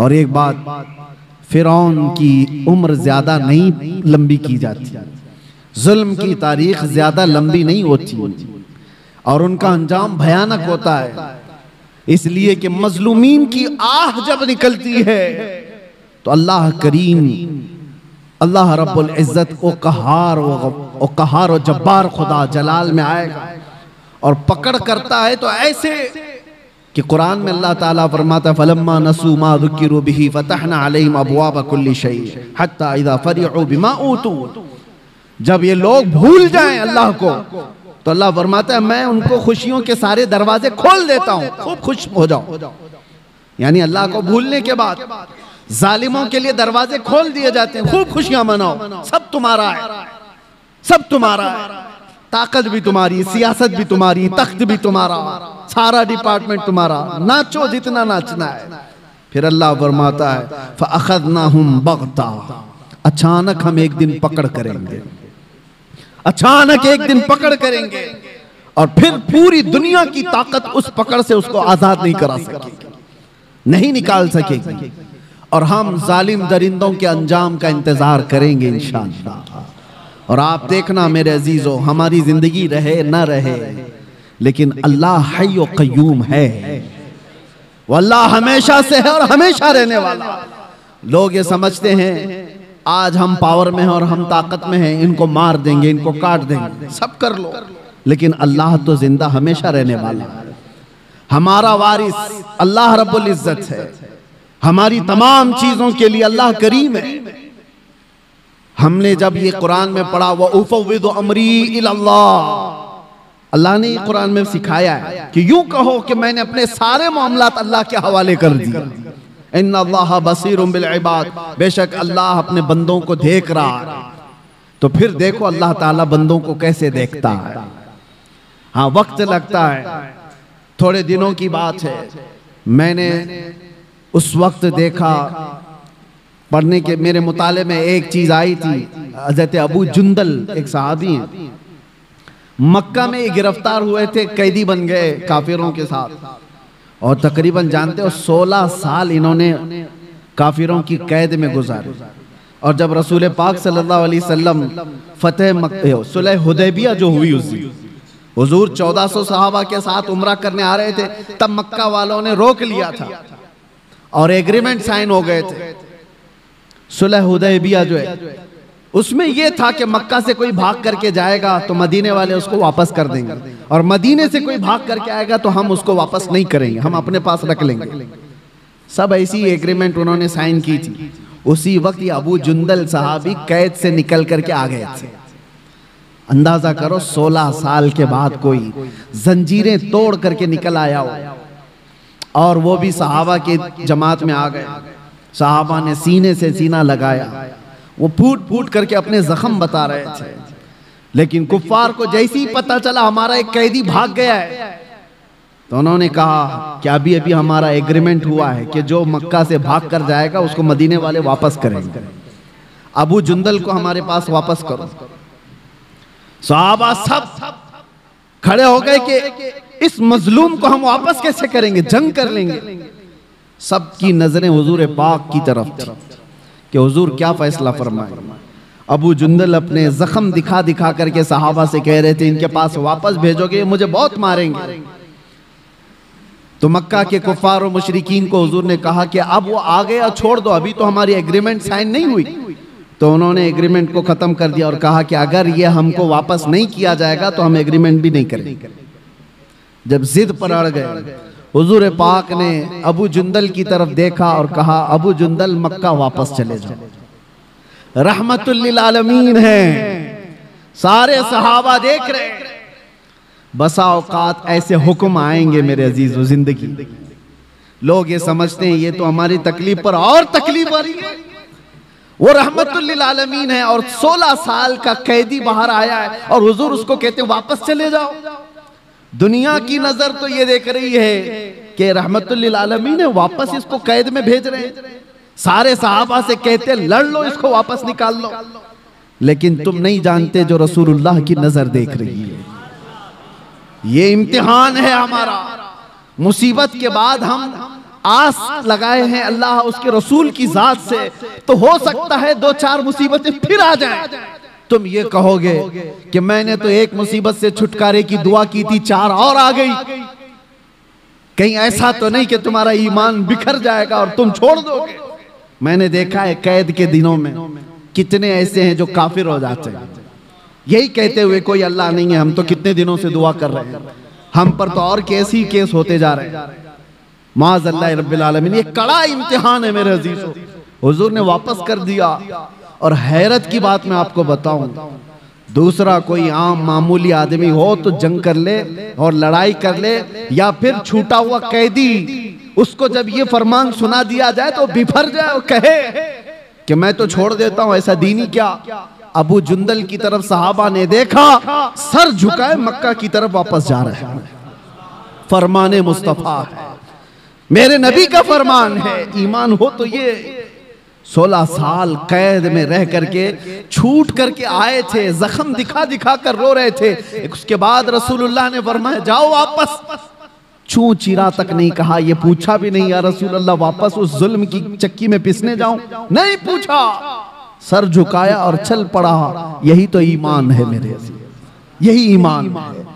और एक बात, फिरौन की उम्र ज्यादा नहीं लंबी की जाती, जुल्म की तारीख ज्यादा लंबी नहीं होती और उनका अंजाम भयानक होता है। इसलिए कि मजलूमीन की आह जब निकलती है तो अल्लाह करीम, अल्लाह रब्बुल इज्जत वो कहार व जब्बार खुदा जलाल में आएगा और पकड़ करता है। तो ऐसे कि कुरान में अल्लाह ताला फरमाता, फलम्मा नसू मा ज़ुक्किरू बिही फतहना अलैहिम अबवाब कुल्ली शै हत्ता इज़ा फरिहू बिमा ऊतू। जब ये लोग भूल जाएं अल्लाह को तो अल्लाह फरमाता है मैं उनको खुशियों के सारे दरवाजे खोल देता हूं, खूब खुश हो जाओ। यानी अल्लाह को भूलने के बाद जालिमों के लिए दरवाजे खोल दिए जाते हैं, खूब खुशियां मनाओ, सब तुम्हारा है, सब तुम्हारा है, ताकत भी तुम्हारी, सियासत भी तुम्हारी, तख्त भी तुम्हारा, सारा डिपार्टमेंट तुम्हारा, नाचो जितना नाचना है। फिर अल्लाह फरमाता है फअखज़नाहुम बग़ता, अचानक हम एक दिन पकड़ करेंगे, अचानक एक दिन पकड़ करेंगे और फिर पूरी दुनिया की ताकत उस पकड़ से उसको आजाद नहीं करा सकेगी, नहीं निकाल सकेगी। और हम जालिम दरिंदों के अंजाम का इंतजार करेंगे इंशाअल्लाह। और आप देखना मेरे अजीजों, हमारी जिंदगी रहे न रहे, लेकिन अल्लाह हय्य व क़य्यूम है, वो अल्लाह हमेशा से है और हमेशा रहने वाला। लोग ये समझते हैं आज हम पावर में हैं और हम ताकत में हैं, इनको मार देंगे, इनको काट देंगे, सब कर लो, लेकिन अल्लाह तो जिंदा हमेशा रहने वाला है। हमारा वारिस अल्लाह रब्बुल इज्जत है, हमारी तमाम चीजों के लिए अल्लाह करीम है। हमने जब ये कुरान में पढ़ा व उफ़व्विदु अमरी इलल्लाह, अल्लाह ने कुरान में सिखाया है कि यूं कहो कि मैंने अपने सारे मामलात अल्लाह के हवाले कर दिए। इन्नल्लाह बसीरुम बिल इबाद, बेशक अल्लाह अपने बंदों को देख रहा है। तो फिर देखो अल्लाह ताला बंदों को कैसे देखता है। हाँ, वक्त लगता है, थोड़े दिनों की बात है, मैंने उस वक्त देखा पढ़ने के मेरे मुताले में एक चीज आई थी। हज़रत अबू जुंदल एक सहाबी हैं, मक्का में गिरफ्तार हुए थे, कैदी बन गए काफिरों के साथ और तकरीबन जानते हो 16 साल इन्होंने काफिरों की कैद में गुजारे। और जब रसूल पाक सल्लल्लाहु अलैहि वसल्लम फतेह सुलह हुदैबिया जो हुई उस दिन हुजूर 1400 सहाबा के साथ उम्रा करने आ रहे थे, तब मक्का वालों ने रोक लिया था और एग्रीमेंट साइन हो गए थे। सुलह हुदैबिया जो है उसमें यह था कि मक्का से कोई भाग करके जाएगा तो मदीने वाले उसको वापस कर देंगे और मदीने से कोई भाग करके आएगा तो हम उसको वापस नहीं करेंगे, हम अपने पास रख लेंगे। सब ऐसी एग्रीमेंट उन्होंने साइन की थी। उसी वक्त ये अबू जुंदल सहाबी कैद से निकल करके आ गए थे। अंदाजा करो 16 साल के बाद कोई जंजीरें तोड़ करके निकल आया हो, और वो भी सहाबा के जमात में आ गए। सहाबा ने सीने से सीना लगाया, वो फूट फूट करके अपने जख्म बता रहे थे। लेकिन कुफ्फार को जैसे ही पता चला हमारा एक कैदी भाग गया है, तो उन्होंने कहा कि अभी अभी हमारा एग्रीमेंट हुआ है कि जो मक्का से भाग कर जाएगा उसको मदीने वाले वापस करेंगे, अबू जुंदल को हमारे पास वापस करो। सहाबा सब खड़े हो गए कि इस मजलूम को हम वापस कैसे करेंगे, जंग कर लेंगे। सबकी नजरें हुजूर पाक की तरफ थी कि हुजूर क्या फैसला फरमाए। अबू जुंदल अपने जख्म दिखा दिखा करके सहाबा से कह रहे थे इनके पास वापस भेजोगे मुझे बहुत मारेंगे। तो मक्का के कुफ्फार और मुशरिकीन को हुजूर ने कहा कि अब वो आ गया छोड़ दो, अभी तो हमारी एग्रीमेंट साइन नहीं हुई। तो उन्होंने एग्रीमेंट को खत्म कर दिया और कहा कि अगर ये हमको वापस नहीं किया जाएगा तो हम एग्रीमेंट भी नहीं करेंगे। जब जिद पर अड़ गए, हुजूर पाक ने अबू जुंदल की तरफ देखा और कहा अबू जुंदल मक्का वापस चले जाओ, रहमतुल लिल आलमीन है। सारे सहाबा देख रहे हैं। बसा औकात ऐसे हुक्म आएंगे मेरे अजीजों जिंदगी, लोग ये समझते हैं ये तो हमारी तकलीफ पर और तकलीफ आ रही है। वो रहमतुल लिल आलमीन है और 16 साल का कैदी बाहर आया है और हुजूर उसको कहते वापस चले जाओ। दुनिया की नजर तो ये देख रही है कि रहमतुल लिल आलमीन है, वापस इसको कैद में भेज रहे हैं। सारे सहाबा से कहते लड़ लो, इसको वापस निकाल लो। लेकिन तुम नहीं जानते जो रसूलुल्लाह की नजर देख रही है। ये इम्तिहान है हमारा। मुसीबत के बाद हम आस लगाए हैं अल्लाह उसके रसूल की जात से, तो हो सकता है 2-4 मुसीबतें फिर आ जाएं। तुम ये कहोगे कि मैंने तो एक मुसीबत से छुटकारे की दुआ की थी, 4 और आ गई। कहीं ऐसा तो नहीं कि तुम्हारा ईमान बिखर जाएगा और तुम छोड़ दोगे। मैंने देखा है कैद के दिनों में कितने ऐसे हैं जो काफिर हो जाते हैं, यही कहते हुए कोई अल्लाह नहीं है, हम तो कितने दिनों से दुआ कर रहे हैं, हम पर तो और कैसी केस होते जा रहे हैं। माज़अल्लाह रब्बिल आलमीन, ये कड़ा इम्तिहान है मेरे अजीजों। हुजूर ने वापस कर दिया। और हैरत की बात मैं आपको बताऊं, दूसरा कोई आम मामूली आदमी हो तो जंग कर ले और लड़ाई कर ले, या फिर छूटा हुआ कैदी, उसको जब ये फरमान सुना दिया जाए तो बिफर जाए और कहे कि मैं तो छोड़ देता हूं, ऐसा दीनी क्या। अबू जुंदल की तरफ सहाबा ने देखा, सर झुकाए मक्का की तरफ वापस जा रहे हैं। फरमाने मुस्तफा है, मेरे नबी का फरमान है। ईमान हो तो ये 16 साल कैद में रह करके छूट करके आए थे, जख्म दिखा दिखा कर रो रहे थे। उसके बाद रसूलुल्लाह ने फरमाया जाओ वापस। चूं चीरा तक नहीं कहा, ये पूछा भी नहीं या रसूलुल्लाह वापस उस जुल्म की चक्की में पिसने जाऊं, नहीं पूछा, सर झुकाया और चल पड़ा। यही तो ईमान है मेरे, यही ईमान है।